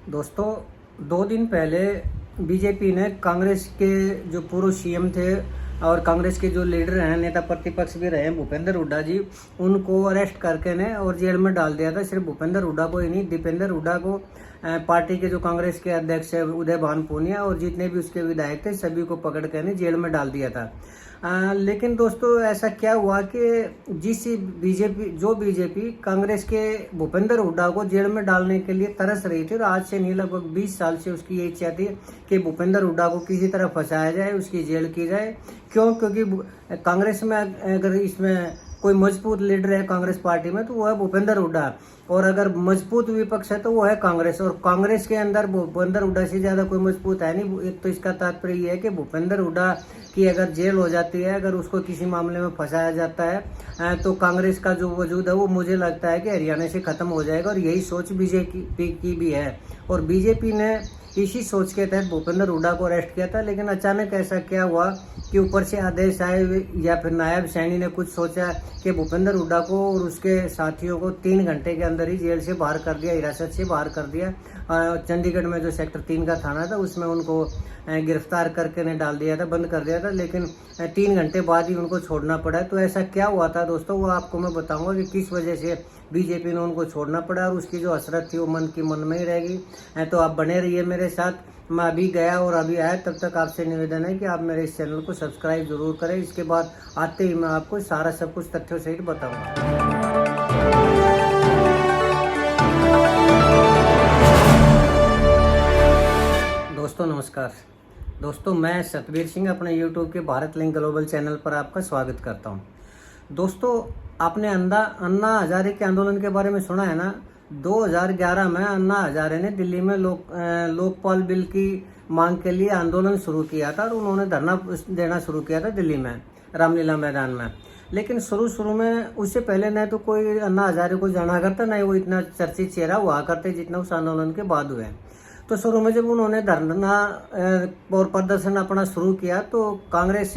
दोस्तों, 2 दिन पहले बीजेपी ने कांग्रेस के जो पूर्व सीएम थे और कांग्रेस के जो लीडर हैं, नेता प्रतिपक्ष भी रहे हैं, भूपेंद्र हुड्डा जी, उनको अरेस्ट करके ने और जेल में डाल दिया था। सिर्फ भूपेंद्र हुड्डा को ही नहीं, दीपेंद्र हुड्डा को, पार्टी के जो कांग्रेस के अध्यक्ष है उदय भान पूनिया और जितने भी उसके विधायक थे सभी को पकड़ कर ने जेल में डाल दिया था। लेकिन दोस्तों, ऐसा क्या हुआ कि बीजेपी कांग्रेस के भूपेंद्र हुड्डा को जेल में डालने के लिए तरस रही थी और आज से नहीं लगभग 20 साल से उसकी ये इच्छा थी कि भूपेंद्र हुड्डा को किसी तरह फंसाया जाए, उसकी जेल की जाए। क्यों? क्योंकि कांग्रेस में अगर इसमें कोई मजबूत लीडर है कांग्रेस पार्टी में तो वो है भूपेंद्र हुड्डा, और अगर मजबूत विपक्ष है तो वो है कांग्रेस। और कांग्रेस के अंदर भूपेंद्र हुड्डा से ज्यादा कोई मजबूत है नहीं। एक तो इसका तात्पर्य ये है कि भूपेंद्र हुड्डा की अगर जेल हो जाती है, अगर उसको किसी मामले में फंसाया जाता है तो कांग्रेस का जो वजूद है वो मुझे लगता है कि हरियाणा से खत्म हो जाएगा। और यही सोच बीजेपी की भी है और बीजेपी ने इसी सोच के तहत भूपेंद्र हुड्डा को अरेस्ट किया था। लेकिन अचानक ऐसा क्या हुआ कि ऊपर से आदेश आए या फिर नायब सैनी ने कुछ सोचा कि भूपेंद्र हुड्डा को और उसके साथियों को 3 घंटे के अंदर ही जेल से बाहर कर दिया, हिरासत से बाहर कर दिया। चंडीगढ़ में जो सेक्टर 3 का थाना था उसमें उनको गिरफ्तार करके ने डाल दिया था, बंद कर दिया था। लेकिन 3 घंटे बाद ही उनको छोड़ना पड़ा। तो ऐसा क्या हुआ था दोस्तों, वो आपको मैं बताऊंगा कि किस वजह से बीजेपी ने उनको छोड़ना पड़ा और उसकी जो हसरत थी वो मन की मन में ही रहेगी। तो आप बने रहिए मेरे साथ। मैं अभी गया और अभी आया, तब तक आपसे निवेदन है कि आप मेरे इस चैनल को सब्सक्राइब जरूर करें। इसके बाद आते ही मैं आपको सारा सब कुछ तथ्यों सहित बताऊंगा। दोस्तों नमस्कार। दोस्तों, मैं सतबीर सिंह अपने यूट्यूब के भारत लिंक ग्लोबल चैनल पर आपका स्वागत करता हूं। दोस्तों, आपने अन्ना हजारे के आंदोलन के बारे में सुना है ना। 2011 में अन्ना हजारे ने दिल्ली में लोकपाल बिल की मांग के लिए आंदोलन शुरू किया था और उन्होंने धरना देना शुरू किया था दिल्ली में, रामलीला मैदान में। लेकिन शुरू में उससे पहले न तो कोई अन्ना हजारे को जाना करता, न वो इतना चर्चित चेहरा हुआ करते जितना उस आंदोलन के बाद हुए। तो शुरू में जब उन्होंने धरना और प्रदर्शन अपना शुरू किया तो कांग्रेस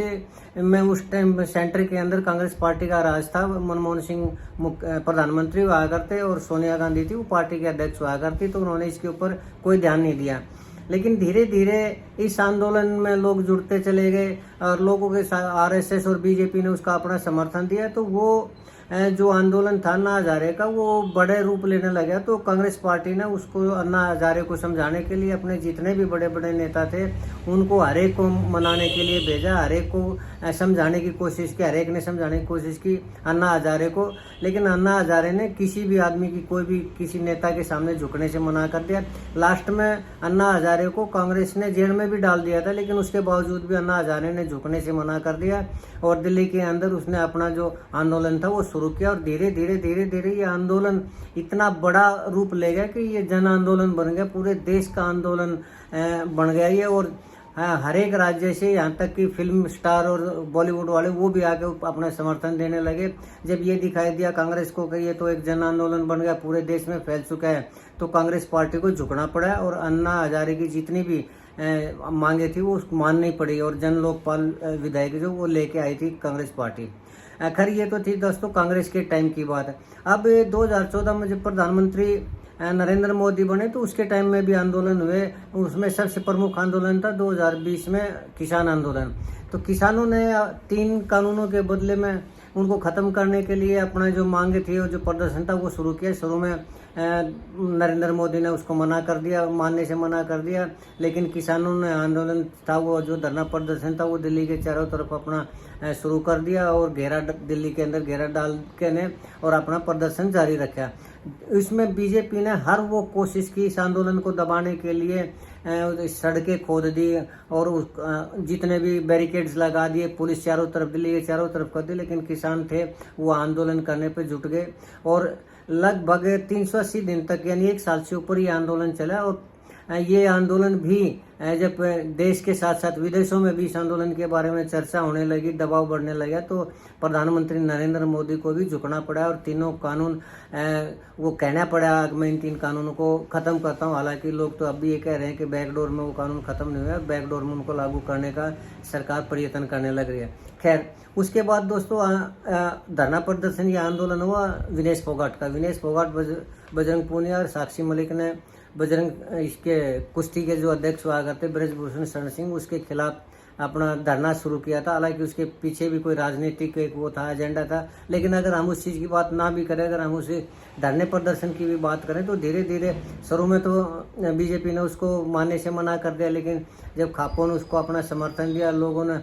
में उस टाइम सेंटर के अंदर कांग्रेस पार्टी का राज था। मनमोहन सिंह प्रधानमंत्री हुआ करते और सोनिया गांधी थी वो पार्टी के अध्यक्ष हुआ करती। तो उन्होंने इसके ऊपर कोई ध्यान नहीं दिया। लेकिन धीरे धीरे इस आंदोलन में लोग जुड़ते चले गए और लोगों के साथ आरएसएस और बीजेपी ने उसका अपना समर्थन दिया। तो वो जो आंदोलन था अन्ना हजारे का वो बड़े रूप लेने लगा। तो कांग्रेस पार्टी ने उसको अन्ना हजारे को समझाने के लिए अपने जितने भी बड़े बड़े नेता थे उनको हर एक को मनाने के लिए भेजा, हर एक को समझाने की कोशिश की, हर एक ने समझाने की कोशिश की अन्ना हजारे को। लेकिन अन्ना हजारे ने किसी भी आदमी की, कोई भी किसी नेता के सामने झुकने से मना कर दिया। लास्ट में अन्ना हजारे को कांग्रेस ने जेल में भी डाल दिया था, लेकिन उसके बावजूद भी अन्ना हजारे ने झुकने से मना कर दिया और दिल्ली के अंदर उसने अपना जो आंदोलन था वो शुरू किया। और धीरे धीरे ये आंदोलन इतना बड़ा रूप ले गया कि ये जन आंदोलन बन गया, पूरे देश का आंदोलन बन गया ये। और हर एक राज्य से, यहाँ तक कि फिल्म स्टार और बॉलीवुड वाले वो भी आके अपना समर्थन देने लगे। जब ये दिखाई दिया कांग्रेस को कि ये तो एक जन आंदोलन बन गया, पूरे देश में फैल चुका है, तो कांग्रेस पार्टी को झुकना पड़ा और अन्ना हजारे की जितनी भी मांगे थी वो माननी पड़ी और जन लोकपाल विधेयक जो वो लेके आई थी कांग्रेस पार्टी। खैर, ये तो थी दोस्तों कांग्रेस के टाइम की बात। अब 2014 में जब प्रधानमंत्री नरेंद्र मोदी बने तो उसके टाइम में भी आंदोलन हुए। उसमें सबसे प्रमुख आंदोलन था 2020 में किसान आंदोलन। तो किसानों ने 3 कानूनों के बदले में उनको ख़त्म करने के लिए अपना जो मांगे थी और जो प्रदर्शन था वो शुरू किया। शुरू में नरेंद्र मोदी ने उसको मना कर दिया, मानने से मना कर दिया। लेकिन किसानों ने आंदोलन था वो जो धरना प्रदर्शन था वो दिल्ली के चारों तरफ अपना शुरू कर दिया और दिल्ली के अंदर घेरा डाल के ने और अपना प्रदर्शन जारी रखा। इसमें बीजेपी ने हर वो कोशिश की इस आंदोलन को दबाने के लिए, सड़कें खोद दी और जितने भी बैरिकेड्स लगा दिए, पुलिस चारों तरफ, दिल्ली के चारों तरफ कर दी। लेकिन किसान थे वो आंदोलन करने पे जुट गए और लगभग 380 दिन तक यानी 1 साल से ऊपर ये आंदोलन चला। और ये आंदोलन भी जब देश के साथ साथ विदेशों में भी इस आंदोलन के बारे में चर्चा होने लगी, दबाव बढ़ने लगा, तो प्रधानमंत्री नरेंद्र मोदी को भी झुकना पड़ा और तीनों कानून वो कहना पड़ा मैं इन 3 कानूनों को ख़त्म करता हूँ। हालांकि लोग तो अब भी ये कह रहे हैं कि बैकडोर में वो कानून ख़त्म नहीं हुआ, बैकडोर में उनको लागू करने का सरकार प्रयत्न करने लग रही है। खैर, उसके बाद दोस्तों धरना प्रदर्शन या आंदोलन हुआ विनेश फोगाट का। विनेश फोगाट, बजरंग पूनिया और साक्षी मलिक ने बजरंग इसके कुश्ती के जो अध्यक्ष हुआ करते ब्रजभूषण शरण सिंह, उसके खिलाफ अपना धरना शुरू किया था। हालांकि उसके पीछे भी कोई राजनीतिक एक वो था, एजेंडा था। लेकिन अगर हम उस चीज़ की बात ना भी करें, अगर हम उसे धरने प्रदर्शन की भी बात करें, तो धीरे धीरे शुरू में तो बीजेपी ने उसको मानने से मना कर दिया। लेकिन जब खापों ने उसको अपना समर्थन दिया, लोगों ने,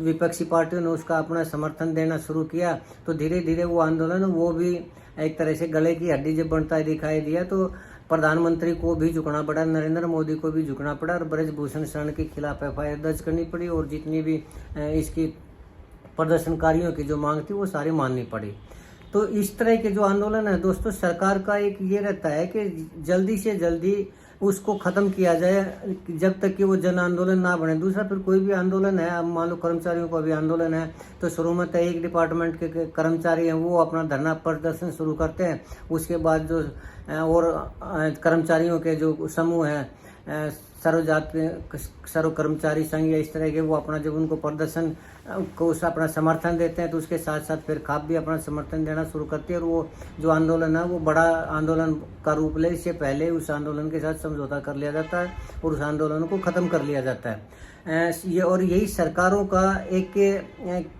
विपक्षी पार्टियों ने उसका अपना समर्थन देना शुरू किया, तो धीरे धीरे वो आंदोलन वो भी एक तरह से गले की हड्डी जब बनता दिखाई दिया, तो प्रधानमंत्री को भी झुकना पड़ा, नरेंद्र मोदी को भी झुकना पड़ा और ब्रजभूषण शरण के खिलाफ एफआईआर दर्ज करनी पड़ी और जितनी भी इसकी प्रदर्शनकारियों की जो मांग थी वो सारी माननी पड़ी। तो इस तरह के जो आंदोलन है दोस्तों, सरकार का एक ये रहता है कि जल्दी से जल्दी उसको ख़त्म किया जाए जब तक कि वो जन आंदोलन ना बने। दूसरा, फिर कोई भी आंदोलन है, अब मान लो कर्मचारियों का भी आंदोलन है, तो शुरू में तो एक डिपार्टमेंट के कर्मचारी हैं वो अपना धरना प्रदर्शन शुरू करते हैं। उसके बाद जो और कर्मचारियों के जो समूह हैं, सर्व कर्मचारी संघ या इस तरह के, वो अपना जब उनको प्रदर्शन को उस अपना समर्थन देते हैं, तो उसके साथ साथ फिर खाप भी अपना समर्थन देना शुरू करती है और वो जो आंदोलन है वो बड़ा आंदोलन का रूप ले। इससे पहले उस आंदोलन के साथ समझौता कर लिया जाता है और उस आंदोलन को ख़त्म कर लिया जाता है। ये और यही सरकारों का एक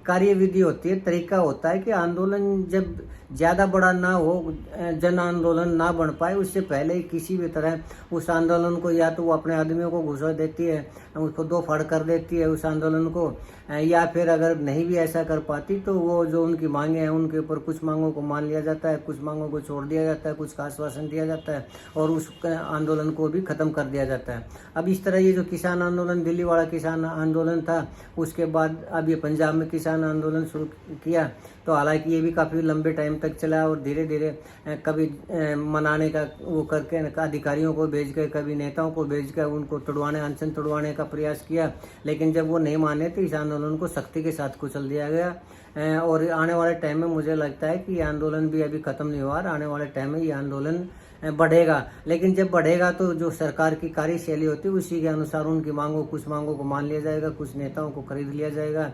कार्यविधि होती है, तरीका होता है कि आंदोलन जब ज़्यादा बड़ा ना हो, जन आंदोलन ना बन पाए, उससे पहले ही किसी भी तरह उस आंदोलन को या तो वो अपने आदमियों को घुसा देती है, उसको दो फाड़ कर देती है उस आंदोलन को, या फिर अगर नहीं भी ऐसा कर पाती तो वो जो उनकी मांगे हैं उनके ऊपर कुछ मांगों को मान लिया जाता है, कुछ मांगों को छोड़ दिया जाता है, कुछ का आश्वासन दिया जाता है और उस आंदोलन को भी ख़त्म कर दिया जाता है। अब इस तरह ये जो किसान आंदोलन, दिल्ली वाला किसान आंदोलन था, उसके बाद अब ये पंजाब में किसान आंदोलन शुरू किया, तो हालांकि ये भी काफ़ी लंबे टाइम तक चला और धीरे धीरे कभी मनाने का वो करके अधिकारियों को भेज कर, कभी नेताओं को भेज कर उनको तुड़वाने, अनशन तुड़वाने का प्रयास किया। लेकिन जब वो नहीं माने तो इस आंदोलन को सख्ती के साथ कुचल दिया गया और आने वाले टाइम में मुझे लगता है कि ये आंदोलन भी अभी ख़त्म नहीं हुआ, आने वाले टाइम में ये आंदोलन बढ़ेगा। लेकिन जब बढ़ेगा तो जो सरकार की कार्यशैली होती है उसी के अनुसार उनकी मांगों, कुछ मांगों को मान लिया जाएगा, कुछ नेताओं को खरीद लिया जाएगा,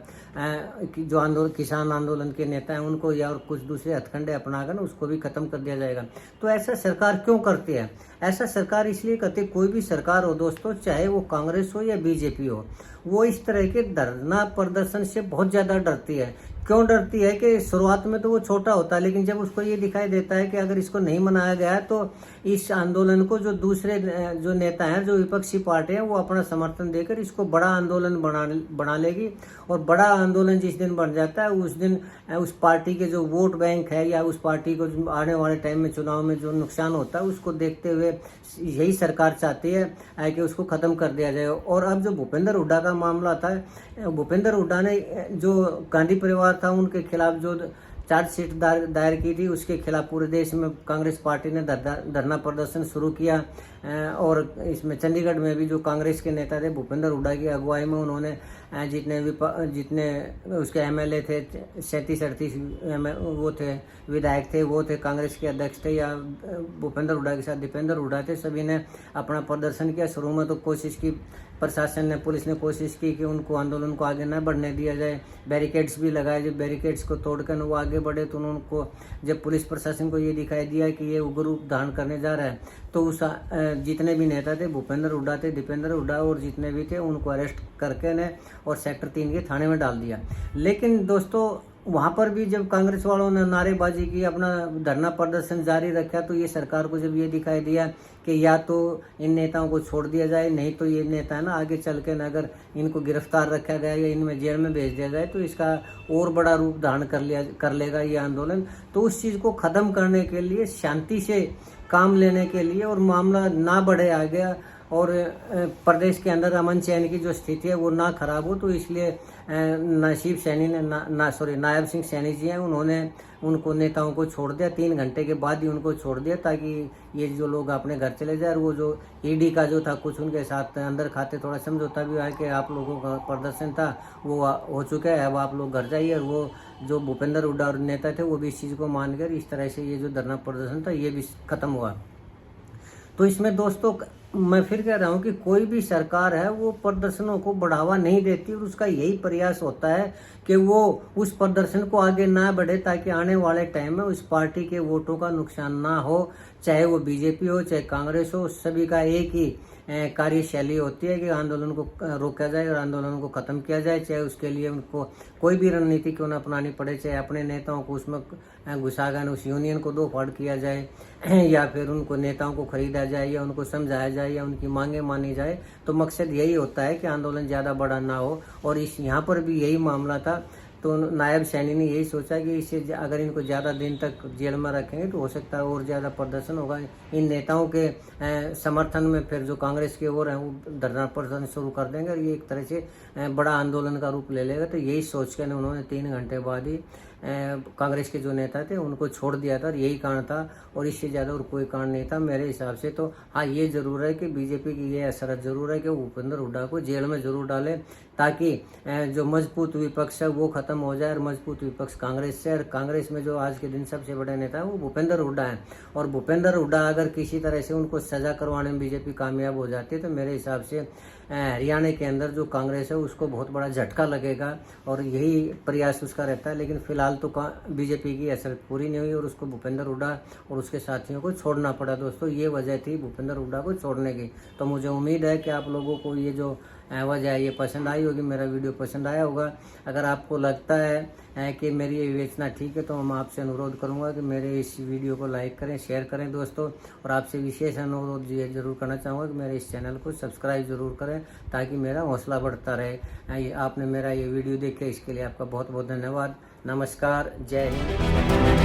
जो आंदोलन किसान आंदोलन के नेता हैं उनको, या और कुछ दूसरे हथकंडे अपनाकर उसको भी खत्म कर दिया जाएगा। तो ऐसा सरकार क्यों करती है? ऐसा सरकार इसलिए करती है, कोई भी सरकार हो दोस्तों, चाहे वो कांग्रेस हो या बीजेपी हो, वो इस तरह के धरना प्रदर्शन से बहुत ज़्यादा डरती है। क्यों डरती है कि शुरुआत में तो वो छोटा होता है, लेकिन जब उसको ये दिखाई देता है कि अगर इसको नहीं मनाया गया है तो इस आंदोलन को जो दूसरे जो नेता हैं, जो विपक्षी पार्टी हैं, वो अपना समर्थन देकर इसको बड़ा आंदोलन बना लेगी। और बड़ा आंदोलन जिस दिन बन जाता है उस दिन उस पार्टी के जो वोट बैंक है या उस पार्टी को आने वाले टाइम में चुनाव में जो नुकसान होता है उसको देखते हुए यही सरकार चाहती है कि उसको ख़त्म कर दिया जाए। और अब जो भूपेंद्र हुड्डा का मामला था, भूपेंद्र हुड्डा ने जो गांधी परिवार था उनके खिलाफ जो चार्जशीट दायर की थी, उसके खिलाफ पूरे देश में कांग्रेस पार्टी ने धरना प्रदर्शन शुरू किया और इसमें चंडीगढ़ में भी जो कांग्रेस के नेता थे भूपेंद्र हुड्डा की अगुवाई में, उन्होंने जितने उसके एमएलए थे, 37-38 वो थे विधायक थे, वो थे कांग्रेस के अध्यक्ष थे या भूपेंद्र हुड्डा के साथ दीपेंद्र हुड्डा थे, सभी ने अपना प्रदर्शन किया। शुरू में तो कोशिश की प्रशासन ने, पुलिस ने कोशिश की कि उनको आंदोलन को आगे न बढ़ने दिया जाए, बैरिकेड्स भी लगाए। जब बैरिकेड्स को तोड़कर वो आगे बढ़े तो उनको, जब पुलिस प्रशासन को ये दिखाई दिया कि ये उग्र रूप धारण करने जा रहा है, तो उस जितने भी नेता थे, भूपेंद्र हुड्डा थे, दीपेंद्र हुड्डा और जितने भी थे, उनको अरेस्ट करके ने और सेक्टर 3 के थाने में डाल दिया। लेकिन दोस्तों वहाँ पर भी जब कांग्रेस वालों ने नारेबाजी की, अपना धरना प्रदर्शन जारी रखा, तो ये सरकार को जब ये दिखाई दिया कि या तो इन नेताओं को छोड़ दिया जाए, नहीं तो ये नेता है ना आगे चल के अगर इनको गिरफ्तार रखा गया या इनमें जेल में भेज दिया जाए तो इसका और बड़ा रूप धारण कर लेगा ये आंदोलन। तो उस चीज़ को ख़त्म करने के लिए, शांति से काम लेने के लिए और मामला ना बढ़े आ गया और प्रदेश के अंदर अमन चैन की जो स्थिति है वो ना खराब हो, तो इसलिए नायब सिंह सैनी जी हैं, उन्होंने उनको नेताओं को छोड़ दिया। 3 घंटे के बाद ही उनको छोड़ दिया ताकि ये जो लोग अपने घर चले जाए। और वो जो ईडी का जो था कुछ उनके साथ अंदर खाते थोड़ा समझौता भी हुआ कि आप लोगों का प्रदर्शन था वो हो चुका है, अब आप लोग घर जाइए। और वो जो भूपेंद्र हुड्डा और नेता थे वो भी इस चीज़ को मानकर इस तरह से ये जो धरना प्रदर्शन था ये भी खत्म हुआ। तो इसमें दोस्तों मैं फिर कह रहा हूँ कि कोई भी सरकार है वो प्रदर्शनों को बढ़ावा नहीं देती और उसका यही प्रयास होता है कि वो उस प्रदर्शन को आगे ना बढ़े ताकि आने वाले टाइम में उस पार्टी के वोटों का नुकसान ना हो। चाहे वो बीजेपी हो चाहे कांग्रेस हो, सभी का एक ही कार्यशैली होती है कि आंदोलन को रोका जाए और आंदोलन को खत्म किया जाए। चाहे उसके लिए उनको कोई भी रणनीति क्यों ना अपनानी पड़े, चाहे अपने नेताओं को उसमें घुसाकर उस यूनियन को दो फाड़ किया जाए या फिर उनको नेताओं को खरीदा जाए या उनको समझाया जाए या उनकी मांगे मानी जाए, तो मकसद यही होता है कि आंदोलन ज़्यादा बड़ा ना हो। और इस यहाँ पर भी यही मामला था। तो नायब सैनी ने यही सोचा कि इसे अगर इनको ज़्यादा दिन तक जेल में रखेंगे तो हो सकता है और ज़्यादा प्रदर्शन होगा। इन नेताओं के समर्थन में फिर जो कांग्रेस के ओर हैं वो धरना प्रदर्शन शुरू कर देंगे और ये एक तरह से बड़ा आंदोलन का रूप ले लेगा। तो यही सोच कर उन्होंने 3 घंटे बाद ही कांग्रेस के जो नेता थे उनको छोड़ दिया था और यही कारण था और इससे ज़्यादा और कोई कारण नहीं था मेरे हिसाब से। तो हाँ, ये ज़रूर है कि बीजेपी की ये असरत ज़रूर है कि वो भूपेंद्र हुड्डा को जेल में ज़रूर डाले ताकि जो मजबूत विपक्ष है वो खत्म हो जाए और मजबूत विपक्ष कांग्रेस से। और कांग्रेस में जो आज के दिन सबसे बड़े नेता है वो भूपेंद्र हुड्डा है और भूपेंद्र हुड्डा अगर किसी तरह से उनको सजा करवाने में बीजेपी कामयाब हो जाती है तो मेरे हिसाब से हरियाणा के अंदर जो कांग्रेस है उसको बहुत बड़ा झटका लगेगा और यही प्रयास उसका रहता है। लेकिन फिलहाल तो बीजेपी की असरत पूरी नहीं हुई और उसको भूपेंद्र हुड्डा और उसके साथियों को छोड़ना पड़ा। दोस्तों, ये वजह थी भूपेंद्र हुड्डा को छोड़ने की। तो मुझे उम्मीद है कि आप लोगों को ये जो वजह है ये पसंद आई होगी, मेरा वीडियो पसंद आया होगा। अगर आपको लगता है कि मेरी ये विवेचना ठीक है तो मैं आपसे अनुरोध करूंगा कि मेरे इस वीडियो को लाइक करें, शेयर करें दोस्तों। और आपसे विशेष अनुरोध ये जरूर करना चाहूँगा कि मेरे इस चैनल को सब्सक्राइब जरूर करें ताकि मेरा हौसला बढ़ता रहे। आपने मेरा ये वीडियो देखे इसके लिए आपका बहुत बहुत धन्यवाद। नमस्कार, जय हिंद।